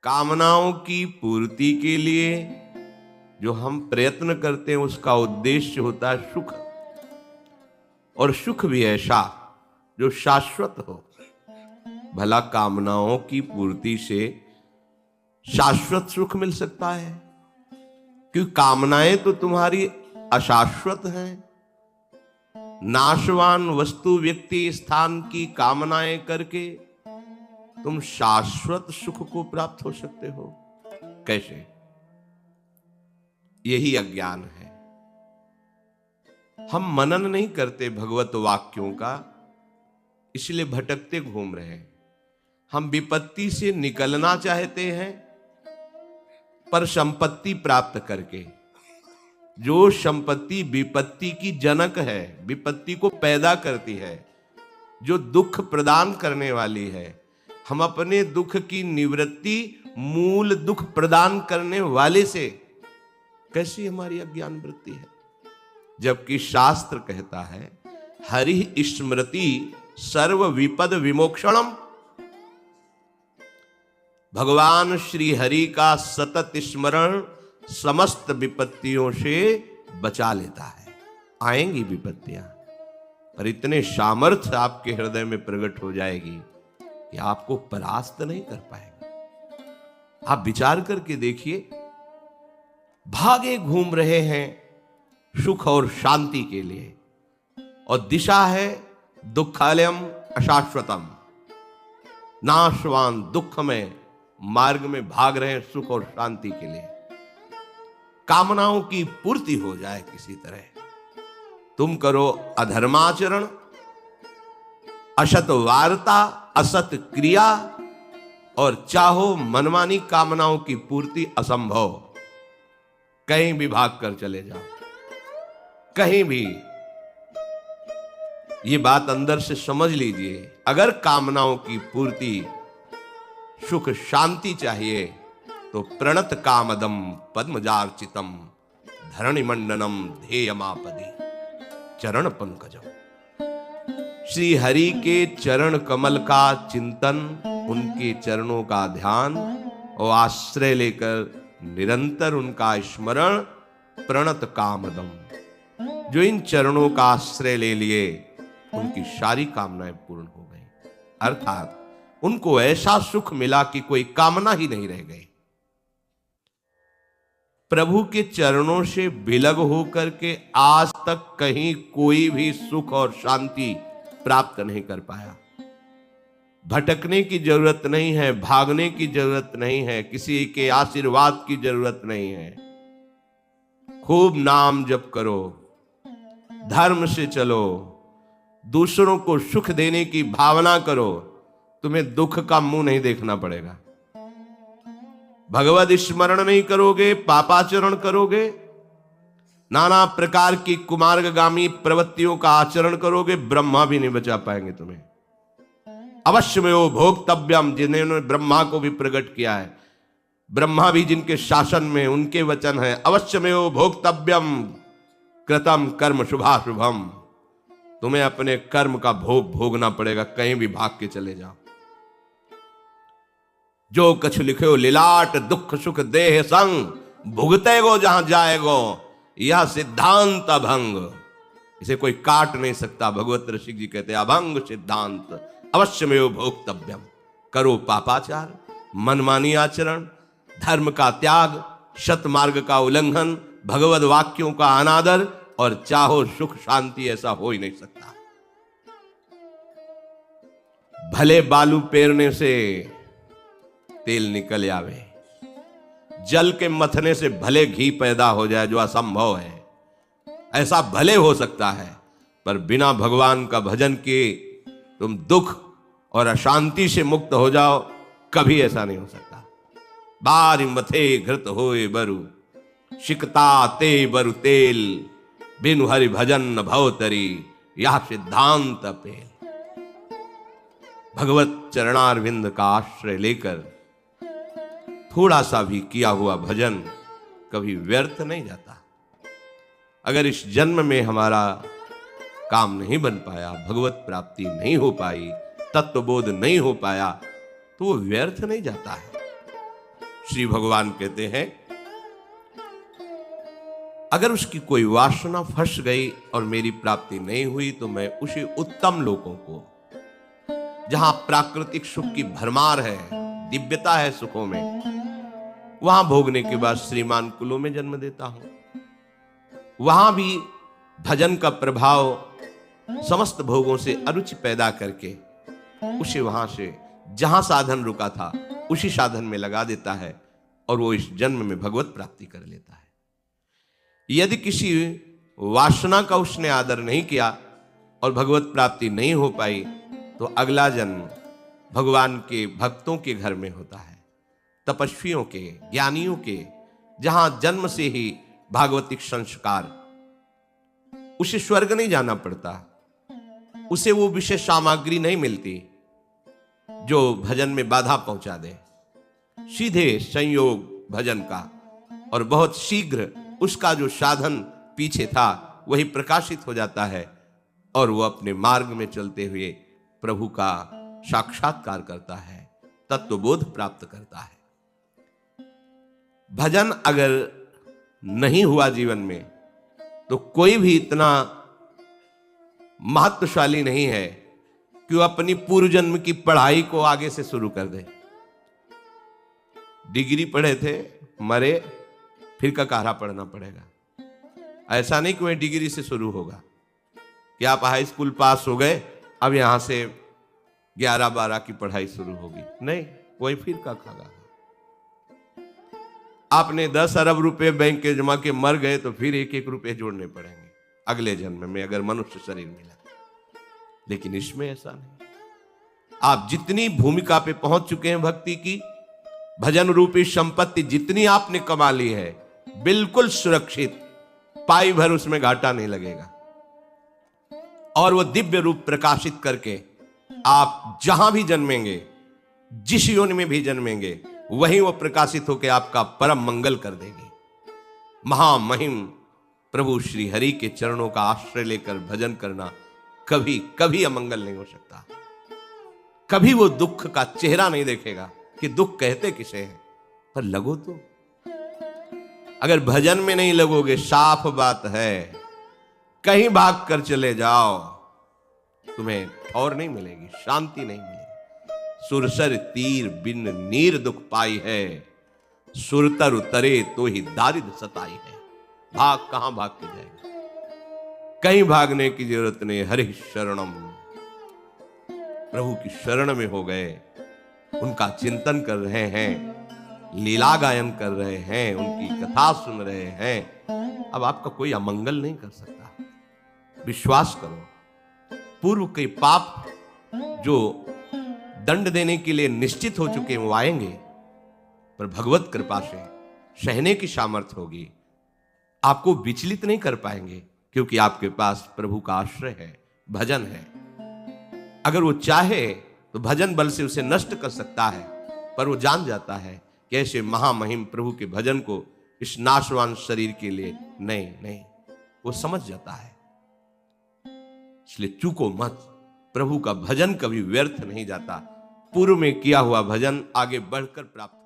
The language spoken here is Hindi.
कामनाओं की पूर्ति के लिए जो हम प्रयत्न करते हैं उसका उद्देश्य होता है सुख, और सुख भी ऐसा जो शाश्वत हो। भला कामनाओं की पूर्ति से शाश्वत सुख मिल सकता है? क्योंकि कामनाएं तो तुम्हारी अशाश्वत हैं। नाशवान वस्तु व्यक्ति स्थान की कामनाएं करके तुम शाश्वत सुख को प्राप्त हो सकते हो? कैसे? यही अज्ञान है। हम मनन नहीं करते भगवत वाक्यों का, इसलिए भटकते घूम रहे हैं। हम विपत्ति से निकलना चाहते हैं, पर संपत्ति प्राप्त करके। जो संपत्ति विपत्ति की जनक है, विपत्ति को पैदा करती है, जो दुख प्रदान करने वाली है, हम अपने दुख की निवृत्ति मूल दुख प्रदान करने वाले से कैसी हमारी अज्ञान वृत्ति है। जबकि शास्त्र कहता है हरि स्मृति सर्व विपद विमोक्षणम। भगवान श्री हरि का सतत स्मरण समस्त विपत्तियों से बचा लेता है। आएंगी विपत्तियां, पर इतने सामर्थ्य आपके हृदय में प्रकट हो जाएगी कि आपको परास्त नहीं कर पाएगा। आप विचार करके देखिए, भागे घूम रहे हैं सुख और शांति के लिए, और दिशा है दुखालयम अशाश्वतम। नाशवान दुख में मार्ग में भाग रहे हैं सुख और शांति के लिए। कामनाओं की पूर्ति हो जाए किसी तरह। तुम करो अधर्माचरण, असत वार्ता, असत क्रिया, और चाहो मनमानी कामनाओं की पूर्ति असंभव। कहीं भी भाग कर चले जाओ, कहीं भी। ये बात अंदर से समझ लीजिए। अगर कामनाओं की पूर्ति सुख शांति चाहिए तो प्रणत कामदम पद्मजार्चितम धरणिमंडनम ध्येयमापदि चरण पंकजम। श्री हरि के चरण कमल का चिंतन, उनके चरणों का ध्यान और आश्रय लेकर निरंतर उनका स्मरण, प्रणत कामदम। जो इन चरणों का आश्रय ले लिए उनकी सारी कामनाएं पूर्ण हो गई, अर्थात उनको ऐसा सुख मिला कि कोई कामना ही नहीं रह गई। प्रभु के चरणों से विलग होकर के आज तक कहीं कोई भी सुख और शांति प्राप्त नहीं कर पाया। भटकने की जरूरत नहीं है, भागने की जरूरत नहीं है, किसी के आशीर्वाद की जरूरत नहीं है। खूब नाम जप करो, धर्म से चलो, दूसरों को सुख देने की भावना करो, तुम्हें दुख का मुंह नहीं देखना पड़ेगा। भगवत स्मरण नहीं करोगे, पापाचरण करोगे, नाना प्रकार की कुमार्गगामी प्रवृत्तियों का आचरण करोगे, ब्रह्मा भी नहीं बचा पाएंगे तुम्हें। अवश्य में वो भोक्तव्यम, जिन्होंने ब्रह्मा को भी प्रकट किया है, ब्रह्मा भी जिनके शासन में, उनके वचन है, अवश्य में वो भोक्तव्यम कृतम कर्म शुभाशुभम। तुम्हें अपने कर्म का भोग भोगना पड़ेगा, कहीं भी भाग के चले जाओ। जो कछ लिखे लिलाट दुख सुख देह संग, भुगते गो जहां जाएगो, यह सिद्धांत अभंग। इसे कोई काट नहीं सकता। भगवत ऋषि जी कहते हैं अभंग सिद्धांत अवश्य में भोक्तव्यम। करो पापाचार, मनमानी आचरण, धर्म का त्याग, सतमार्ग का उल्लंघन, भगवत वाक्यों का अनादर, और चाहो सुख शांति, ऐसा हो ही नहीं सकता। भले बालू पेरने से तेल निकल आवे, जल के मथने से भले घी पैदा हो जाए, जो असंभव है। ऐसा भले हो सकता है, पर बिना भगवान का भजन किए तुम दुख और अशांति से मुक्त हो जाओ, कभी ऐसा नहीं हो सकता। बारी मथे घृत होए बरु, शिकता ते बरु तेल, बिनु हरि भजन न भवतरी, यह सिद्धांत पेल। भगवत चरणारविंद का आश्रय लेकर थोड़ा सा भी किया हुआ भजन कभी व्यर्थ नहीं जाता। अगर इस जन्म में हमारा काम नहीं बन पाया, भगवत प्राप्ति नहीं हो पाई, तत्वबोध नहीं हो पाया, तो वो व्यर्थ नहीं जाता है। श्री भगवान कहते हैं, अगर उसकी कोई वासना फंस गई और मेरी प्राप्ति नहीं हुई तो मैं उसी उत्तम लोगों को, जहां प्राकृतिक सुख की भरमार है, दिव्यता है सुखों में, वहां भोगने के बाद श्रीमान कुलों में जन्म देता हूं। वहां भी भजन का प्रभाव समस्त भोगों से अरुचि पैदा करके उसे वहां से जहां साधन रुका था उसी साधन में लगा देता है और वो इस जन्म में भगवत प्राप्ति कर लेता है। यदि किसी वासना का उसने आदर नहीं किया और भगवत प्राप्ति नहीं हो पाई तो अगला जन्म भगवान के भक्तों के घर में होता है, तपस्वियों के, ज्ञानियों के, जहां जन्म से ही भागवतिक संस्कार, उसे स्वर्ग नहीं जाना पड़ता, उसे वो विशेष सामग्री नहीं मिलती जो भजन में बाधा पहुंचा दे। सीधे संयोग भजन का, और बहुत शीघ्र उसका जो साधन पीछे था वही प्रकाशित हो जाता है और वो अपने मार्ग में चलते हुए प्रभु का साक्षात्कार करता है, तत्वबोध प्राप्त करता है। भजन अगर नहीं हुआ जीवन में तो कोई भी इतना महत्वशाली नहीं है कि वो अपनी पूर्व जन्म की पढ़ाई को आगे से शुरू कर दे। डिग्री पढ़े थे, मरे, फिर ककारा पढ़ना पड़ेगा। ऐसा नहीं कि वह डिग्री से शुरू होगा कि आप हाई स्कूल पास हो गए, अब यहां से 11-12 की पढ़ाई शुरू होगी। नहीं, वही फिर का खागा। आपने 10 अरब रुपए बैंक के जमा के मर गए तो फिर 1-1 रुपए जोड़ने पड़ेंगे अगले जन्म में, अगर मनुष्य शरीर मिला। लेकिन इसमें ऐसा नहीं। आप जितनी भूमिका पे पहुंच चुके हैं भक्ति की, भजन रूपी संपत्ति जितनी आपने कमा ली है, बिल्कुल सुरक्षित, पाई भर उसमें घाटा नहीं लगेगा। और वो दिव्य रूप प्रकाशित करके आप जहां भी जन्मेंगे, जिस योनि में भी जन्मेंगे, वहीं वो प्रकाशित होकर आपका परम मंगल कर देगी। महामहिम प्रभु श्री हरि के चरणों का आश्रय लेकर भजन करना कभी कभी अमंगल नहीं हो सकता। कभी वो दुख का चेहरा नहीं देखेगा कि दुख कहते किसे हैं, पर लगो तो। अगर भजन में नहीं लगोगे, साफ बात है, कहीं भाग कर चले जाओ, तुम्हें और नहीं मिलेगी, शांति नहीं मिलेगी। सुरसर तीर बिन नीर दुख पाई है, सुरतर उतरे तो ही दारिद्र सताई है। भाग कहां भाग के जाएगा, कहीं भागने की जरूरत नहीं। हरि शरणम, प्रभु की शरण में हो गए, उनका चिंतन कर रहे हैं, लीला गायन कर रहे हैं, उनकी कथा सुन रहे हैं। अब आपका कोई अमंगल नहीं कर सकता। विश्वास करो, पूर्व के पाप जो दंड देने के लिए निश्चित हो चुके हैं वो आएंगे, पर भगवत कृपा से सहने की सामर्थ्य होगी। आपको विचलित नहीं कर पाएंगे क्योंकि आपके पास प्रभु का आश्रय है, भजन है। अगर वो चाहे तो भजन बल से उसे नष्ट कर सकता है, पर वो जान जाता है कि ऐसे महामहिम प्रभु के भजन को इस नाशवान शरीर के लिए नहीं, वो समझ जाता है। इसलिए चूको मत, प्रभु का भजन कभी व्यर्थ नहीं जाता। पूर्व में किया हुआ भजन आगे बढ़कर प्राप्त